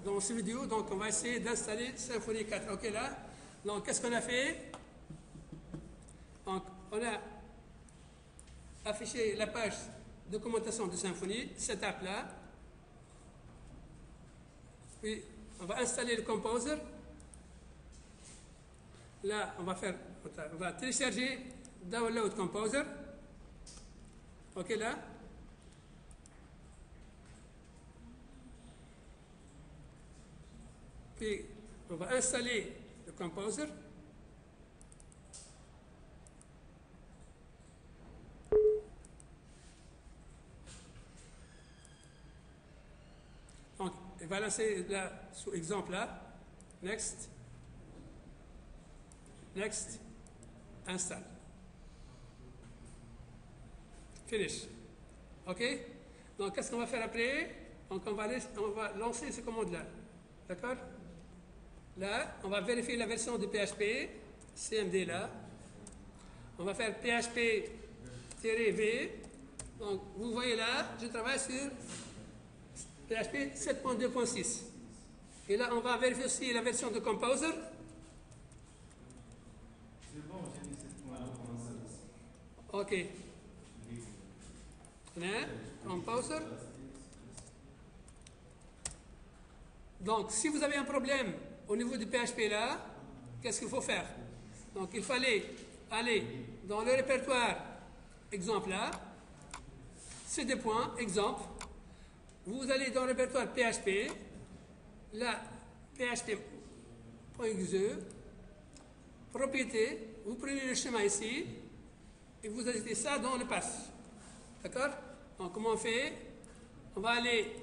dans cette vidéo, donc on va essayer d'installer Symfony 4. Ok là, donc qu'est-ce qu'on a fait? Donc on a affiché la page de documentation de Symfony, cette app là. Puis on va installer le Composer. Là, on va télécharger Download Composer. Ok là. Puis on va installer le Composer. Donc, il va lancer là, sous exemple là. Next. Next. Install. Finish. OK? Donc, qu'est-ce qu'on va faire après? Donc, on va lancer ces commandes-là. D'accord? Là, on va vérifier la version de PHP, CMD là. On va faire PHP-V. Donc, vous voyez là, je travaille sur PHP 7.2.6. Et là, on va vérifier aussi la version de Composer. C'est bon, j'ai mis 7.2.6. OK. Là, Composer. Donc, si vous avez un problème au niveau du PHP là, qu'est-ce qu'il faut faire? Donc, il fallait aller dans le répertoire exemple là, CD points, exemple. Vous allez dans le répertoire PHP, là, php.exe, propriété, vous prenez le schéma ici, et vous ajoutez ça dans le pass. D'accord? Donc, comment on fait? On va aller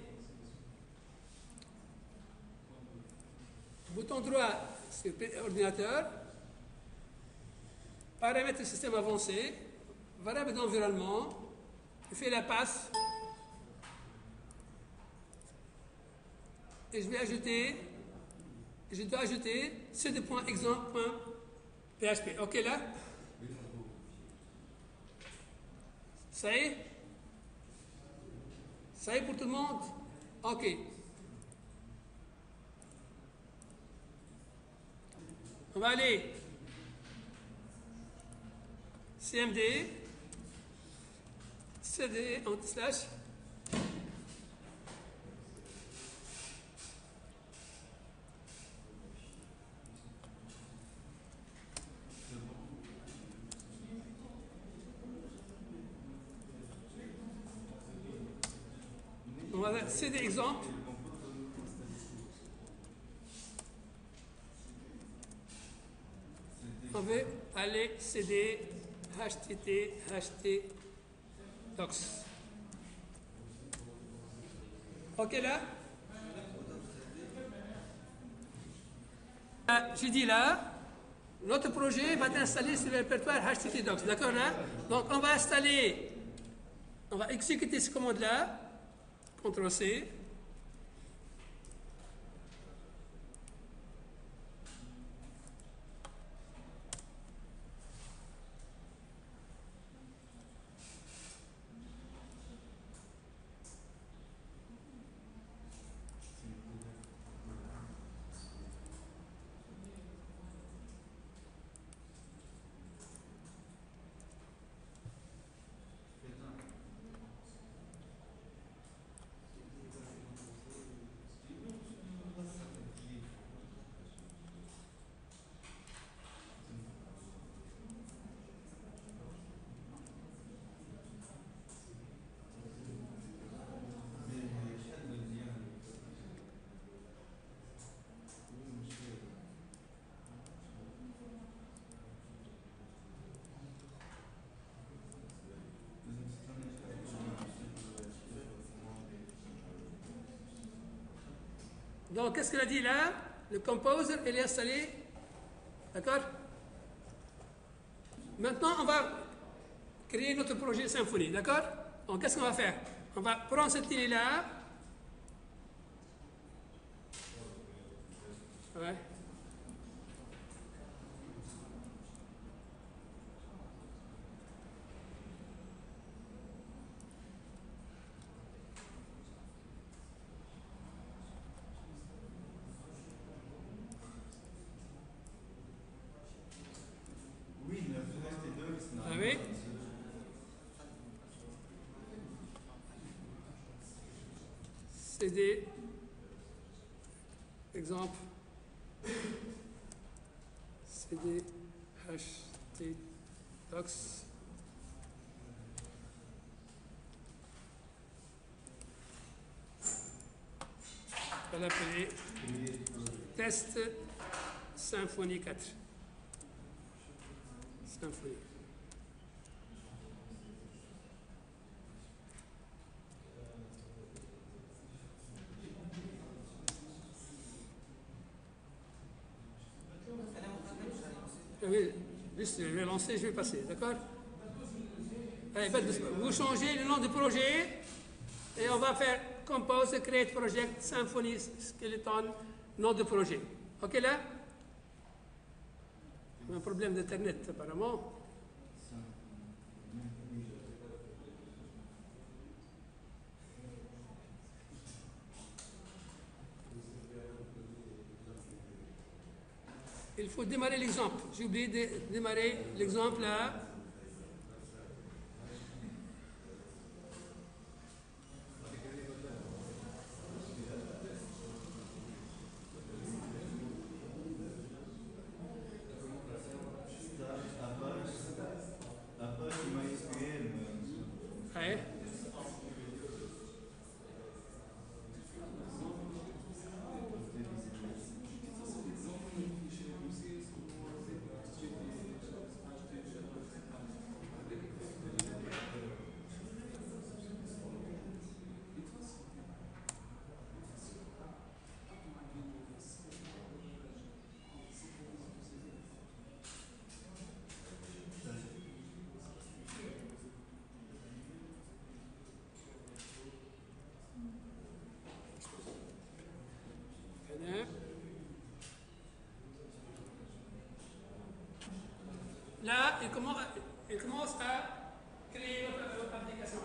bouton droit sur ordinateur, paramètres du système avancé, variable d'environnement, je fais la passe et je dois ajouter cd.exemple.php. Ok là? Ça y est? Ça y est pour tout le monde? Ok. On va aller CMD, CD, /. On va CD exemple. On veut aller CD, HTT, HT, docs. Ok là? J'ai dit là, notre projet va être installé sur le répertoire HTT docs. D'accord là? Donc on va exécuter ce commande là. CTRL-C. Donc, qu'est-ce qu'il a dit là? Le Composer, il est installé. D'accord? Maintenant, on va créer notre projet Symfony. D'accord? Donc, qu'est-ce qu'on va faire? On va prendre cette ligne-là. Ouais. CD, exemple, CD, HT, docs. On va l'appeler test Symfony 4. Symfony. Oui, juste, je vais lancer, je vais passer, d'accord? Allez, vous changez le nom du projet et on va faire Compose, Create Project, Symfony, Skeleton, nom de projet. Ok là? Un problème d'internet apparemment. Il faut démarrer l'exemple. J'ai oublié de démarrer l'exemple là. Ouais. Là, il commence à créer votre application.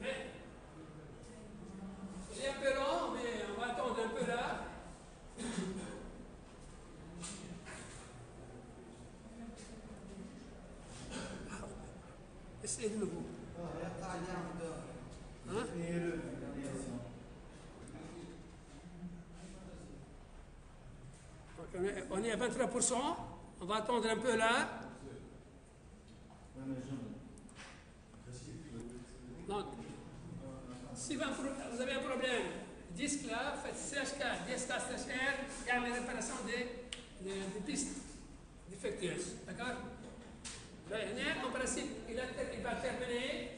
Mais, c'est un peu lent, mais on va attendre un peu là. Essayez de nouveau. Hein? On est à 23%, on va attendre un peu là. Donc, si vous avez un problème, disque là, faites CH4, DSK/R, il y a la réparation des pistes défectueuses. D'accord? En principe, il va terminer.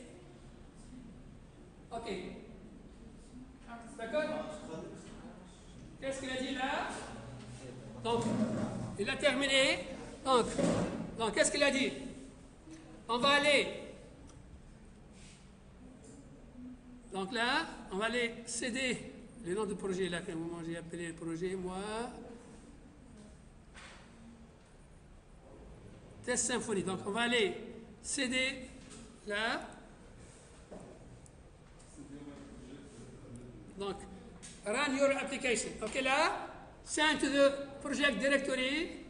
Ok. D'accord? Qu'est-ce qu'il a dit là? Donc, il a terminé. Donc qu'est-ce qu'il a dit? On va aller. Donc là, on va aller céder le nom du projet. Là, à un moment, j'ai appelé le projet, moi. Test Symfony. Donc, on va aller céder là. Donc, run your application. OK, là. Send to the project directory.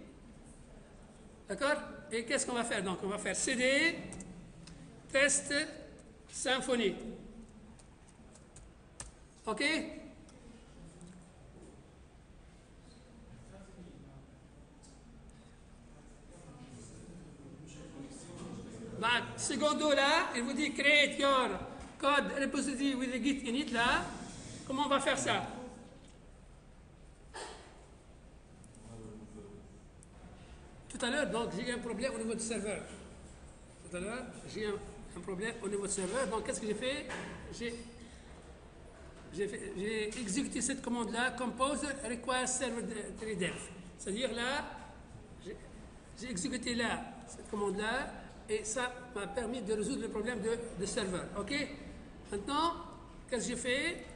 D'accord? Et qu'est-ce qu'on va faire? Donc, on va faire cd test Symfony. OK? Donc, secondo là, il vous dit create your code repository with the git init là. Comment on va faire ça? Tout à l'heure, donc, j'ai eu un problème au niveau du serveur. Tout à l'heure, j'ai eu un problème au niveau du serveur. Donc, qu'est-ce que j'ai fait? J'ai exécuté cette commande-là, compose require server dev. C'est-à-dire là, j'ai exécuté là cette commande-là et ça m'a permis de résoudre le problème de serveur. OK? Maintenant, qu'est-ce que j'ai fait?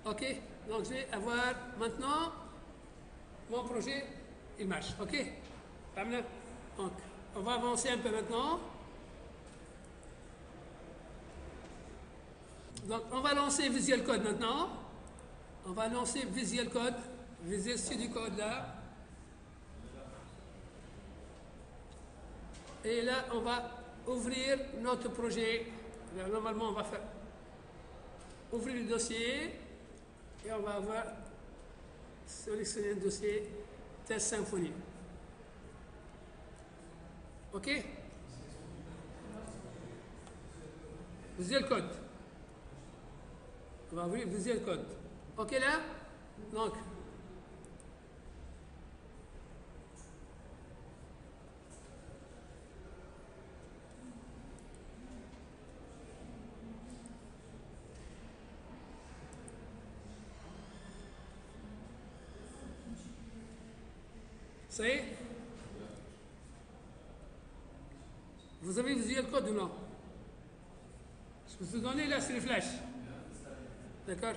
OK? Donc, je vais avoir maintenant mon projet, il marche. OK? Donc, on va avancer un peu maintenant. Donc, on va lancer Visual Code maintenant. On va lancer Visual Code, Visual Studio Code là. Et là, on va ouvrir notre projet. Là, normalement, on va faire ouvrir le dossier et on va avoir sélectionné le dossier Test Symfony. OK? Visual Code. On va ouvrir Visual Code. OK là? Donc, ça y est? Vous avez Visual Code ou non? Je vous ai donné là, c'est le flash. D'accord?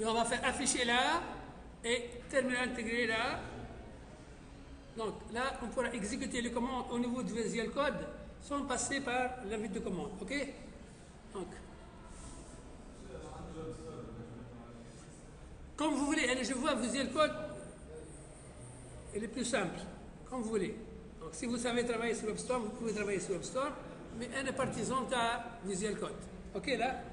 Et on va faire afficher là et terminal intégré là. Donc là, on pourra exécuter les commandes au niveau du Visual Code sans passer par l'invite de commande. OK? Donc, comme vous voulez, allez, je vois Visual Code, il est plus simple, comme vous voulez. Donc, si vous savez travailler sur WebStorm, vous pouvez travailler sur WebStorm, mais un est partisan à Visual Code. OK, là?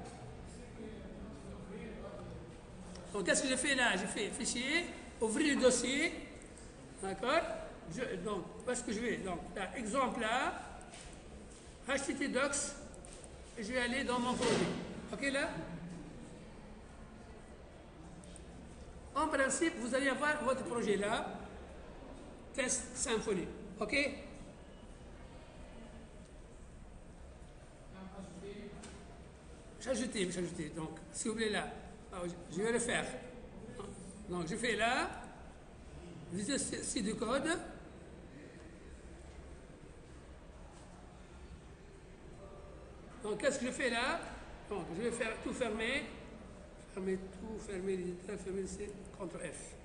Donc, qu'est-ce que j'ai fait là? J'ai fait fichier, ouvrir le dossier, d'accord? Donc, où est-ce que je vais? Donc, là, exemple là, HTTP-Docs, et je vais aller dans mon projet. OK, là? En principe, vous allez avoir votre projet là, Test Symfony. OK? J'ajouter. Donc, s'il vous plaît là, je vais le faire. Donc, je fais là, Visual Studio Code. Donc, qu'est-ce que je fais là? Donc, je vais faire tout fermer. Fermer l'éditeur, fermer le CTRL F.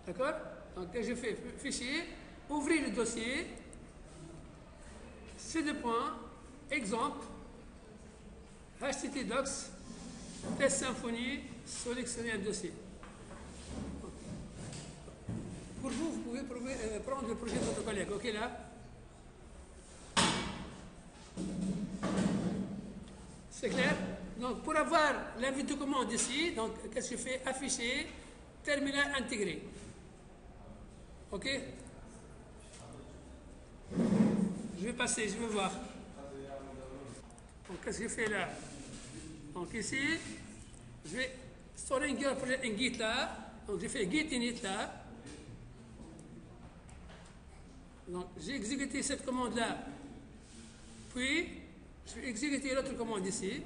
D'accord? Donc, je fais fichier, ouvrir le dossier, C2. Exemple, HTTP-Docs, Test Symfony, sélectionner un dossier. Pour vous, vous pouvez prendre le projet de votre collègue. OK, là? C'est clair? Donc, pour avoir l'invite de commande ici, donc, qu'est-ce que je fais? Afficher, terminal intégré. OK? Je vais passer, je vais voir. Donc, qu'est-ce que je fais là? Donc, ici, je vais storing your project in Git là. Donc, je fais Git init là. Donc, j'ai exécuté cette commande là. Puis, je vais exécuter l'autre commande ici.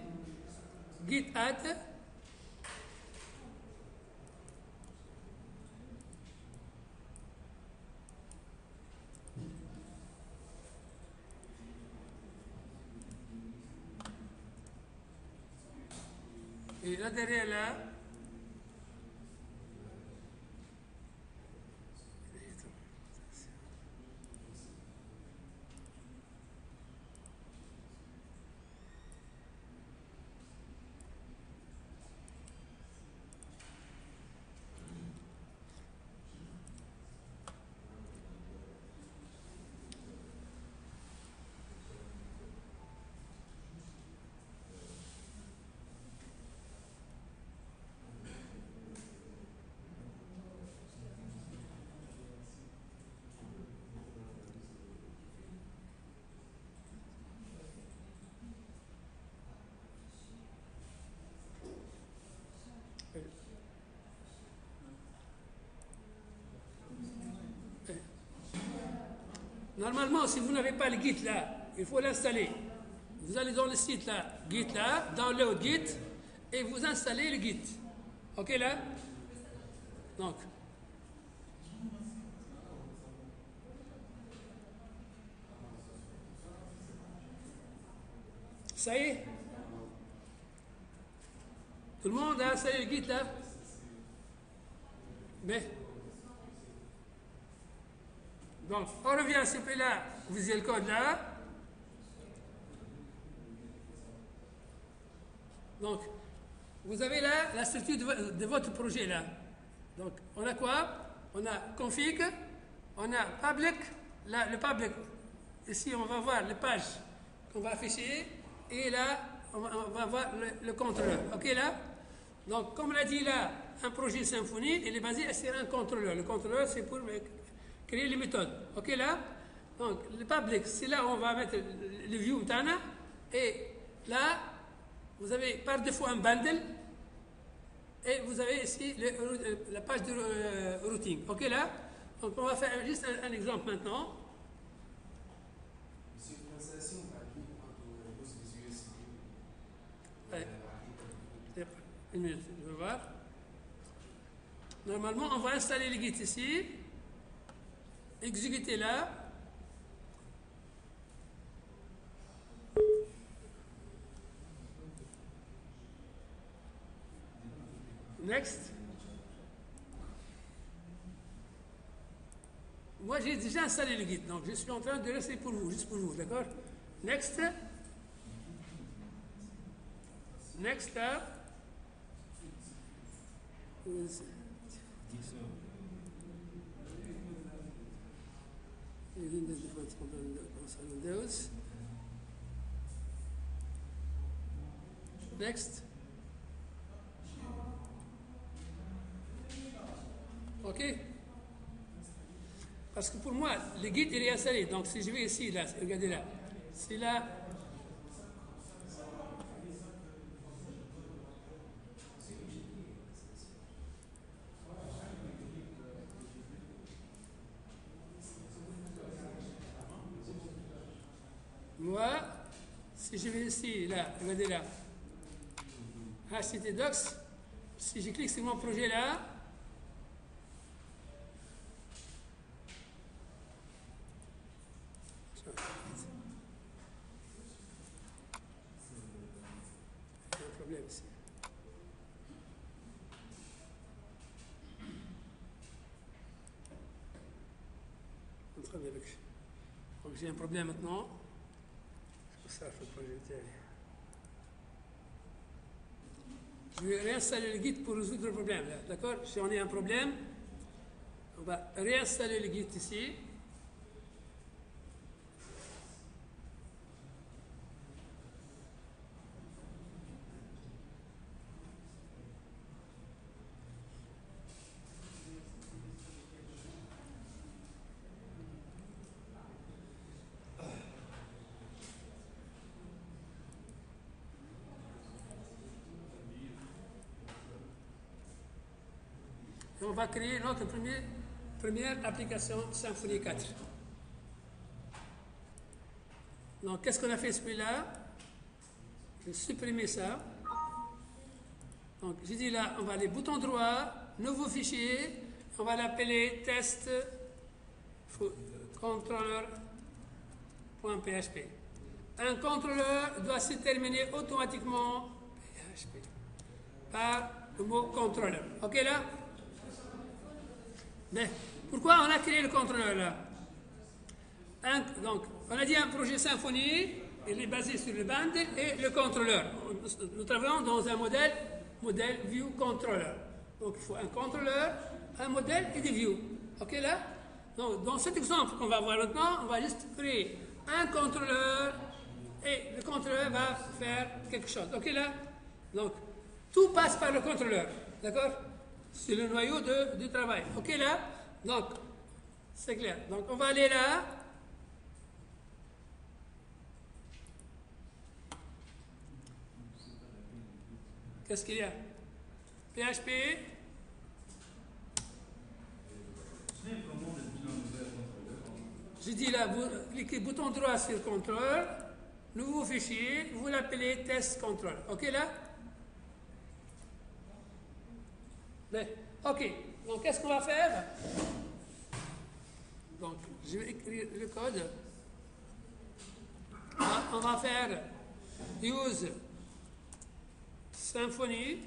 Git add. Et là derrière là, normalement, si vous n'avez pas le Git là, il faut l'installer. Vous allez dans le site là, Git là, download Git, et vous installez le Git. OK là? Donc, ça y est? Tout le monde a installé le Git là? Mais, donc, on revient à ce peu là, Visual Code là. Donc, vous avez là la structure de votre projet là. Donc, on a quoi? On a config, on a public, là, le public. Ici, on va voir les pages qu'on va afficher, et là, on va voir le contrôleur. OK, là? Donc, comme on a dit là, un projet Symfony, il est basé sur un contrôleur. Le contrôleur, c'est pour créer les méthodes. OK, là? Donc, le public, c'est là où on va mettre le view Tana, et là, vous avez par défaut un bundle, et vous avez ici la page de routing. OK, là? Donc, on va faire juste un exemple maintenant. Monsieur, translation rapide entre os Visual Studio. Une minute, je vais voir. Normalement, on va installer le Git ici, exécuter là. Next. Moi, j'ai déjà installé le Git, donc je suis en train de rester pour vous, juste pour vous, d'accord? Next. Next tab. Next. OK? Parce que pour moi, le guide il est installé. Donc si je vais ici, là, regardez là. C'est là. Moi, si je vais ici, là, regardez là. HTTP-Docs, si je clique sur mon projet là, donc j'ai un problème maintenant. Ça, il faut projeter. Je vais réinstaller le guide pour résoudre le problème. D'accord? Si on a un problème, on va réinstaller le guide ici. On va créer notre première application Symfony 4. Donc, qu'est-ce qu'on a fait celui-là? Je vais supprimer ça. Donc, j'ai dit là, on va aller bouton droit, nouveau fichier, on va l'appeler test controller.php. Un contrôleur doit se terminer automatiquement PHP par le mot contrôleur. OK là? Mais pourquoi on a créé le contrôleur là? Donc, on a dit un projet Symfony, il est basé sur le bundle et le contrôleur. Nous travaillons dans un modèle View Controller. Donc, il faut un contrôleur, un modèle et des views. OK là? Donc, dans cet exemple qu'on va voir maintenant, on va juste créer un contrôleur et le contrôleur va faire quelque chose. OK là? Donc, tout passe par le contrôleur. D'accord? C'est le noyau du travail. OK là? Donc, c'est clair. Donc, on va aller là. Qu'est-ce qu'il y a? PHP. Je dis là, vous cliquez bouton droit sur contrôle, nouveau fichier, vous l'appelez test control. OK là? OK. Donc, qu'est-ce qu'on va faire? Donc, je vais écrire le code. On va faire use Symfony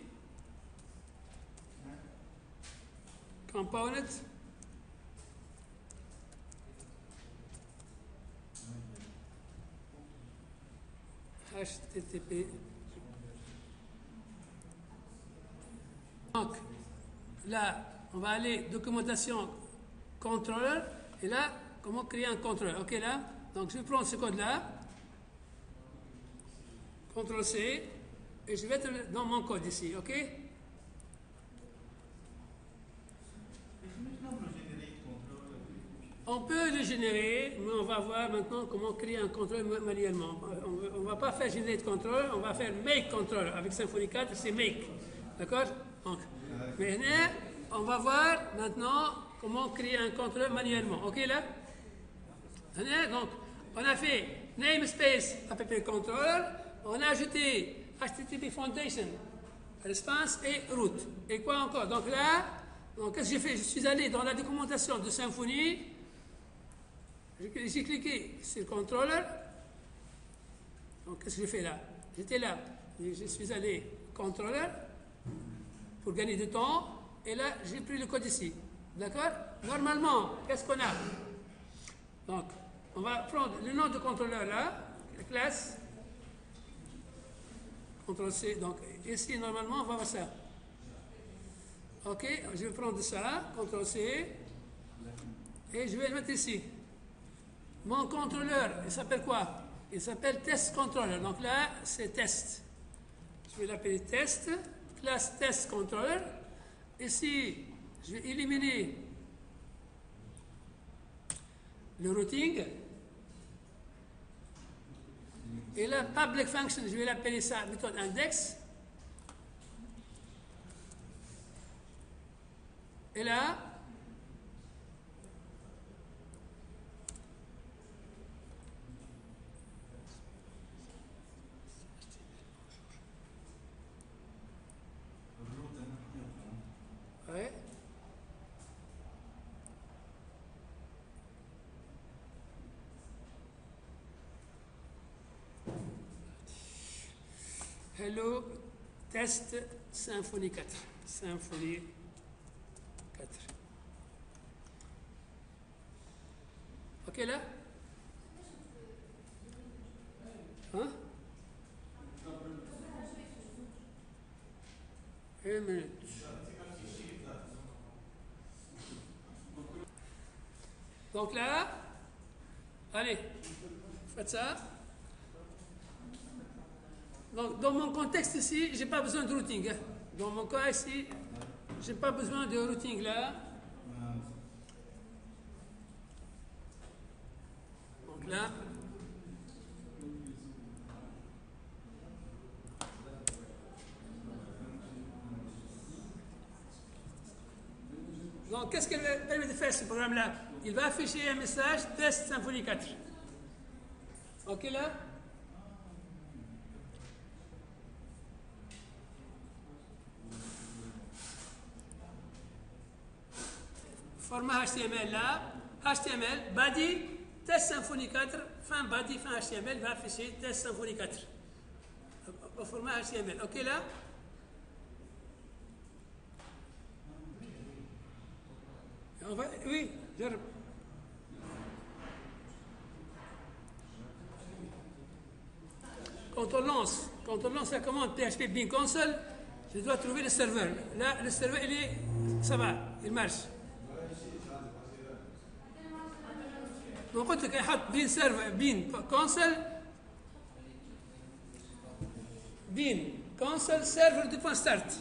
component HTTP Donc, là, on va aller documentation controller, et là, comment créer un contrôleur. Ok, là, donc je vais prendre ce code-là, CTRL-C, et je vais être dans mon code ici, ok? On peut le générer, mais on va voir maintenant comment créer un contrôleur manuellement. On ne va pas faire generate control, on va faire make control. Avec Symfony 4, c'est make. D'accord? Donc, maintenant, on va voir maintenant comment créer un contrôleur manuellement. Ok là? Donc, on a fait namespace app controller, on a ajouté HTTP Foundation, response et root. Et quoi encore? Donc là, qu'est-ce que j'ai fait? Je suis allé dans la documentation de Symfony. J'ai cliqué sur controller. Donc, qu'est-ce que j'ai fait là? J'étais là. Je suis allé controller pour gagner du temps. Et là, j'ai pris le code ici. D'accord? Normalement, qu'est-ce qu'on a? Donc, on va prendre le nom de contrôleur là, la classe. CTRL-C. Donc, ici, normalement, on va voir ça. OK, je vais prendre ça, CTRL-C. Et je vais le mettre ici. Mon contrôleur, il s'appelle quoi? Il s'appelle test controller. Donc là, c'est test. Je vais l'appeler test, classe test controller. Ici, je vais éliminer le routing. Et la public function, je vais l'appeler ça méthode index. Et là, ouais. Hello, test Symfony 4. Symfony 4. OK là? Hein? Une minute. Donc là, allez, faites ça. Donc, dans mon contexte ici, je n'ai pas besoin de routing. Dans mon cas ici, je n'ai pas besoin de routing là. Donc là. Donc, qu'est-ce qu'il permet de faire ce programme-là? Il va afficher un message test Symfony 4. OK là? Format HTML là, HTML, body, test Symfony 4, fin body, fin HTML, va afficher test Symfony 4. Au format HTML. OK là? On va, oui, جرب. Quand on lance la commande PHP Bean Console, je dois trouver le serveur. Là, le serveur, ça va, il marche. Donc, quand on a Bean server, Bean Console server de point start.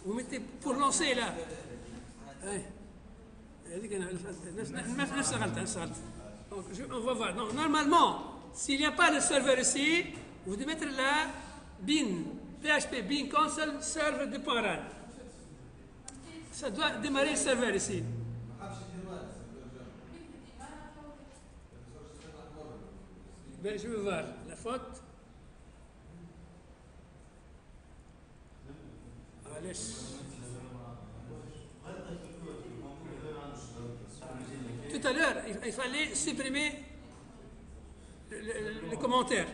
Vous mettez pour lancer là. Donc, on va voir. Donc, normalement, s'il n'y a pas de serveur ici, vous devez mettre là PHP Bean Console server de point RAN. Ça doit démarrer le serveur ici. Ben, je vais voir la faute. Allez. Tout à l'heure, il fallait supprimer le commentaire.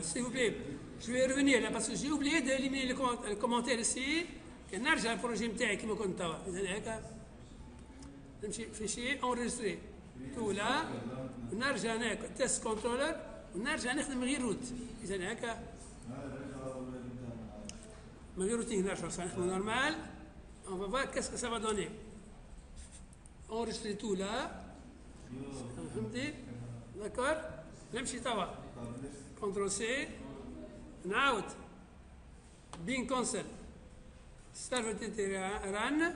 S'il vous plaît, je vais revenir là parce que j'ai oublié d'éliminer le commentaire ici. نرجع البروجي نتاعي كما كنت توا اذا هكا نمشي فيشي انريجستري تو لا ونرجع هناك تيست كنترولر ونرجع نخدم غير روت اذا هكا Mais routine, là, c'est normal. On va voir qu'est-ce que ça va donner. Enregistrer tout là. D'accord? Même si ça va. CTRL C. Out. Being cancel. Server run.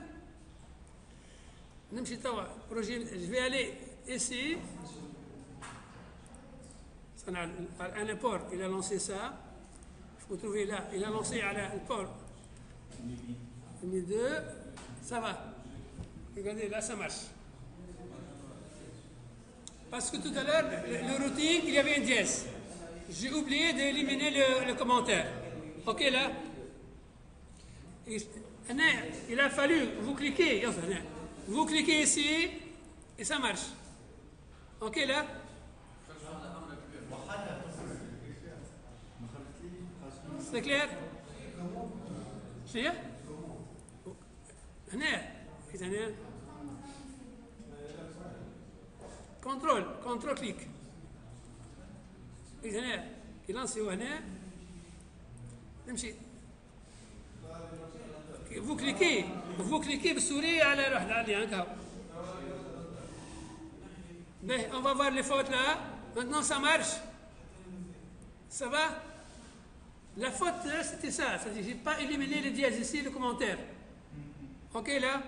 نمشي توا projet. Je vais aller ici. Un port, il a lancé ça. Il faut trouver là. Il a lancé à le port. 2002. Ça va. Regardez, là, ça marche. Parce que tout à l'heure, le routing, il y avait un dièse. J'ai oublié d'éliminer le commentaire. OK, là. Il a fallu, vous cliquez ici, et ça marche. OK, là. C'est clair? C'est contrôle clic. Il lance هنا. نمشي. Vous cliquez بالسوري على روح على هكا. On va voir les fautes là. Maintenant ça marche. Ça va? La faute là c'était ça. C'est-à-dire j'ai pas éliminé les dièses ici, le commentaire. OK là?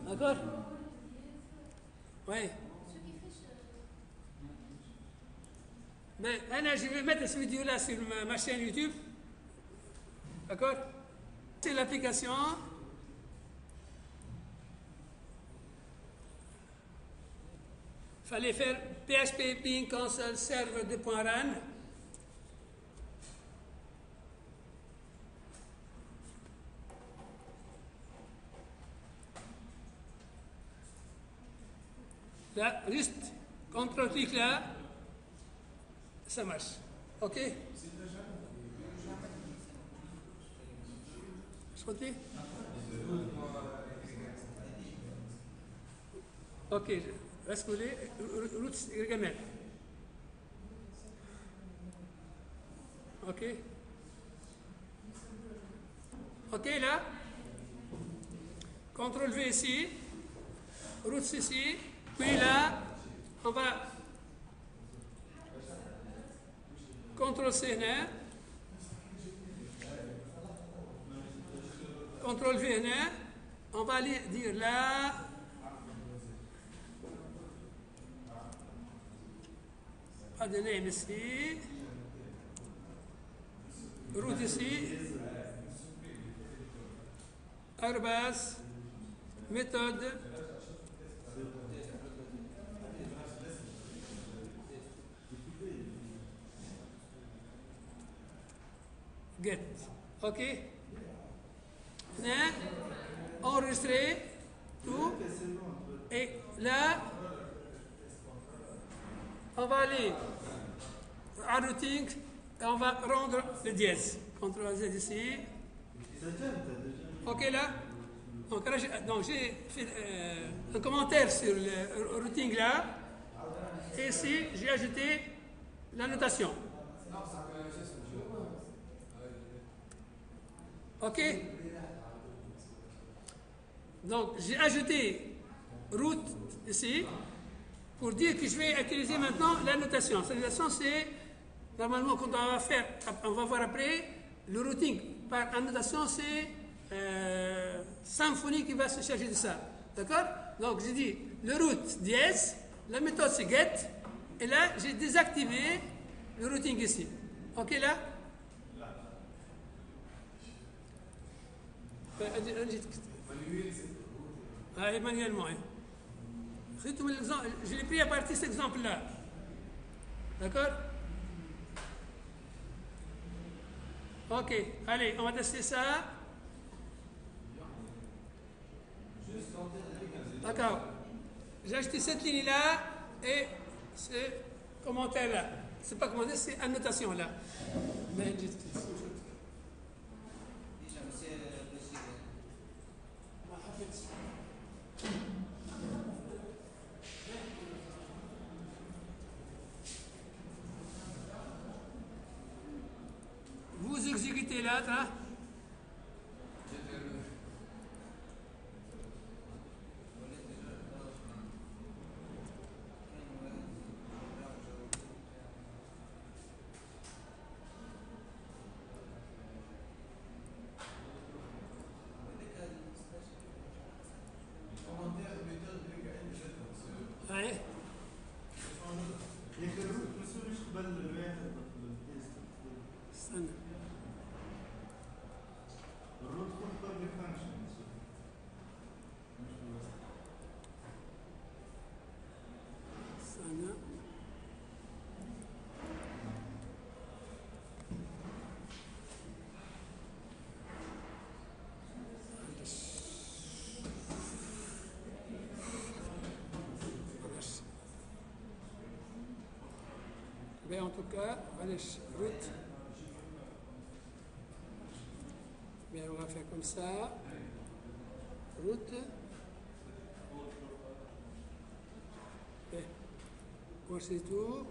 D'accord? Oui. Mais je vais mettre cette vidéo là sur ma chaîne YouTube. D'accord? C'est l'application. Il fallait faire PHP ping console server de .ran. Là, juste contrôle-clic là, ça marche. OK? Sortez? OK, reste collé, route regarde. OK? OK là? CTRL V ici, route ici. Puis là, on va CTRL C, CTRL V, on va aller dire là, pas de name ici, route ici, arrobas, méthode, get. OK? Là, enregistrer tout. Et là, on va aller à routing et on va rendre le dièse. CTRL Z ici. OK là? Donc j'ai fait un commentaire sur le routing là. Et ici, j'ai ajouté la notation. OK? Donc, j'ai ajouté route ici pour dire que je vais utiliser maintenant la notation. Cette notation, c'est normalement quand on va voir après, le routing par annotation, c'est Symfony qui va se charger de ça. D'accord? Donc, j'ai dit le route dièse, la méthode c'est get, et là, j'ai désactivé le routing ici. OK là? Manuellement. Je l'ai pris à partir de cet exemple-là. D'accord? OK. Allez, on va tester ça. D'accord. J'ai acheté cette ligne-là et ce commentaire-là. C'est pas commentaire, c'est annotation-là. Mais est là, là. Ouais. استنى. استنى. Mais en tout cas, allez, route. Bien, on va faire comme ça. Route. Bien. Voici tout.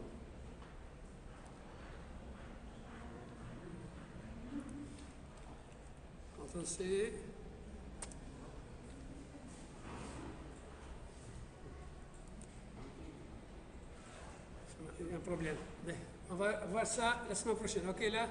CTRL-C. Il y a un problème. Bien. On va voir ça la semaine prochaine. Ok, là?